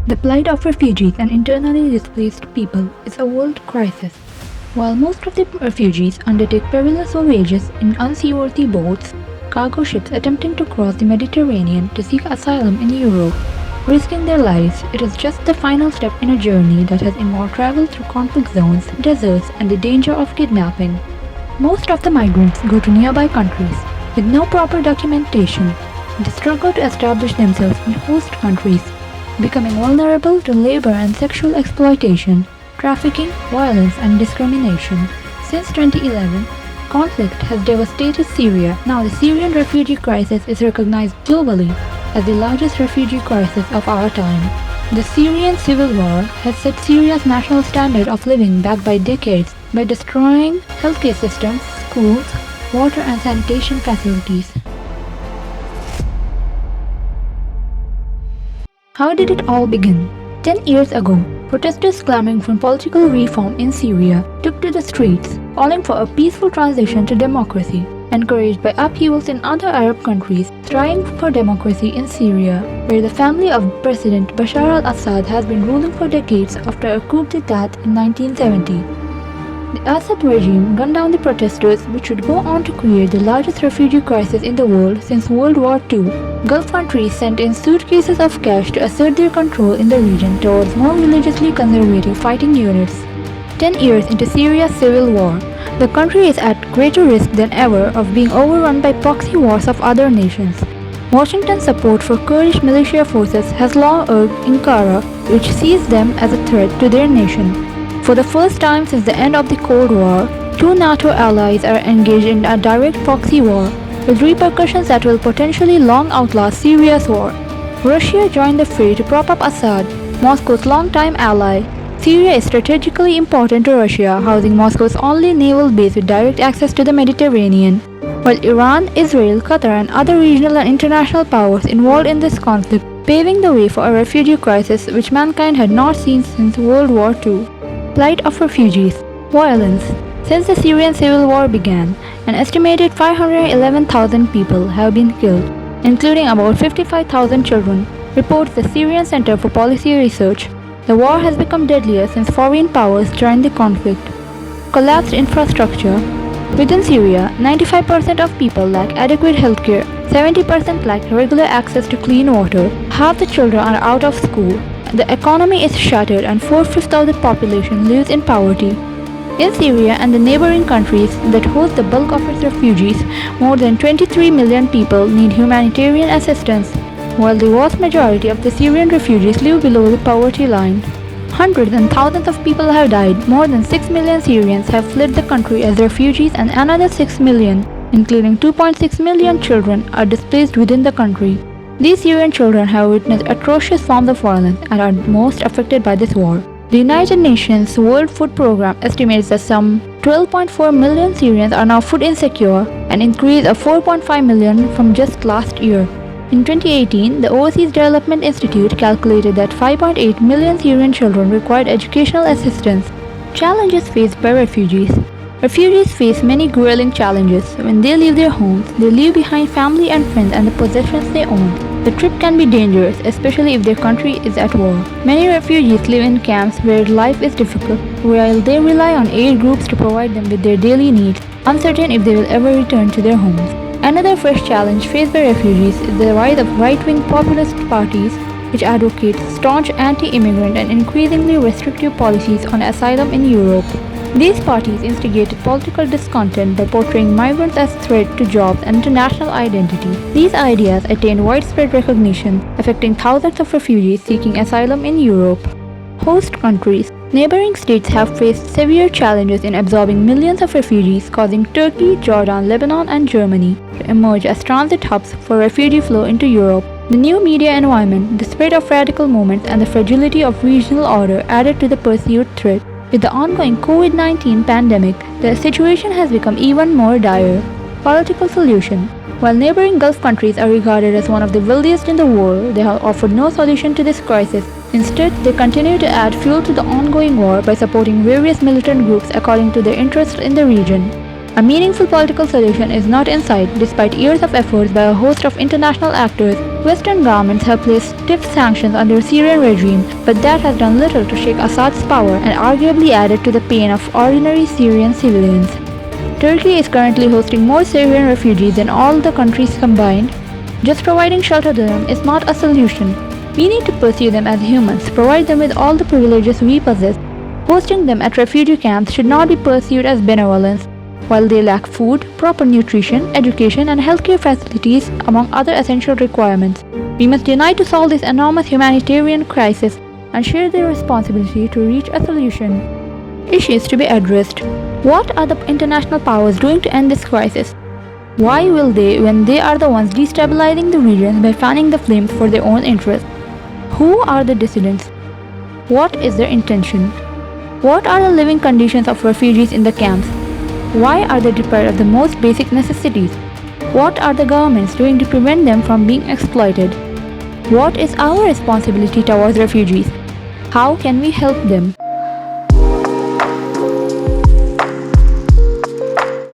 The plight of refugees and internally displaced people is a world crisis. While most of the refugees undertake perilous voyages in unseaworthy boats, cargo ships attempting to cross the Mediterranean to seek asylum in Europe, risking their lives, it is just the final step in a journey that has involved travel through conflict zones, deserts, and the danger of kidnapping. Most of the migrants go to nearby countries with no proper documentation. They struggle to establish themselves in host countries, becoming vulnerable to labor and sexual exploitation, trafficking, violence, and discrimination. Since 2011, conflict has devastated Syria. Now the Syrian refugee crisis is recognized globally as the largest refugee crisis of our time. The Syrian civil war has set Syria's national standard of living back by decades by destroying healthcare systems, schools, water and sanitation facilities. How did it all begin? 10 years ago, protesters clamoring for political reform in Syria took to the streets, calling for a peaceful transition to democracy. Encouraged by upheavals in other Arab countries, trying for democracy in Syria, where the family of President Bashar al-Assad has been ruling for decades after a coup d'état in 1970. The Assad regime gunned down the protesters, which would go on to create the largest refugee crisis in the world since World War II. Gulf countries sent in suitcases of cash to assert their control in the region towards more religiously conservative fighting units. 10 years into Syria's civil war, the country is at greater risk than ever of being overrun by proxy wars of other nations. Washington's support for Kurdish militia forces has long urged Ankara, which sees them as a threat to their nation. For the first time since the end of the Cold War, two NATO allies are engaged in a direct proxy war, with repercussions that will potentially long outlast Syria's war. Russia joined the fray to prop up Assad, Moscow's longtime ally. Syria is strategically important to Russia, housing Moscow's only naval base with direct access to the Mediterranean. While Iran, Israel, Qatar and other regional and international powers involved in this conflict, paving the way for a refugee crisis which mankind had not seen since World War II. Plight of refugees. Violence. Since the Syrian civil war began, an estimated 511,000 people have been killed, including about 55,000 children, reports the Syrian Center for Policy Research. The war has become deadlier since foreign powers joined the conflict. Collapsed infrastructure. Within Syria, 95% of people lack adequate healthcare, 70% lack regular access to clean water, half the children are out of school, the economy is shattered and 4/5 of the population lives in poverty. In Syria and the neighboring countries that host the bulk of its refugees, more than 23 million people need humanitarian assistance, while the vast majority of the Syrian refugees live below the poverty line. Hundreds and thousands of people have died. More than 6 million Syrians have fled the country as refugees and another 6 million, including 2.6 million children, are displaced within the country. These Syrian children have witnessed atrocious forms of violence and are most affected by this war. The United Nations World Food Programme estimates that some 12.4 million Syrians are now food insecure, an increase of 4.5 million from just last year. In 2018, the Overseas Development Institute calculated that 5.8 million Syrian children required educational assistance. Challenges faced by refugees. Refugees face many grueling challenges. When they leave their homes, they leave behind family and friends and the possessions they own. The trip can be dangerous, especially if their country is at war. Many refugees live in camps where life is difficult, while they rely on aid groups to provide them with their daily needs, uncertain if they will ever return to their homes. Another fresh challenge faced by refugees is the rise of right-wing populist parties which advocate staunch anti-immigrant and increasingly restrictive policies on asylum in Europe. These parties instigated political discontent by portraying migrants as threat to jobs and to national identity. These ideas attained widespread recognition, affecting thousands of refugees seeking asylum in Europe. Host countries. Neighboring states have faced severe challenges in absorbing millions of refugees, causing Turkey, Jordan, Lebanon, and Germany to emerge as transit hubs for refugee flow into Europe. The new media environment, the spread of radical movements, and the fragility of regional order added to the perceived threat. With the ongoing COVID-19 pandemic, the situation has become even more dire. Political solution. While neighboring Gulf countries are regarded as one of the wealthiest in the world, they have offered no solution to this crisis. Instead, they continue to add fuel to the ongoing war by supporting various militant groups according to their interests in the region. A meaningful political solution is not in sight despite years of efforts by a host of international actors. Western governments have placed stiff sanctions on the Syrian regime, but that has done little to shake Assad's power and arguably added to the pain of ordinary Syrian civilians. Turkey is currently hosting more Syrian refugees than all the countries combined. Just providing shelter to them is not a solution. We need to pursue them as humans, provide them with all the privileges we possess. Hosting them at refugee camps should not be pursued as benevolence. While they lack food, proper nutrition, education, and healthcare facilities, among other essential requirements, we must unite to solve this enormous humanitarian crisis and share the responsibility to reach a solution. Issues to be addressed. What are the international powers doing to end this crisis? Why will they when they are the ones destabilizing the region by fanning the flames for their own interests? Who are the dissidents? What is their intention? What are the living conditions of refugees in the camps? Why are they deprived of the most basic necessities? What are the governments doing to prevent them from being exploited? What is our responsibility towards refugees? How can we help them?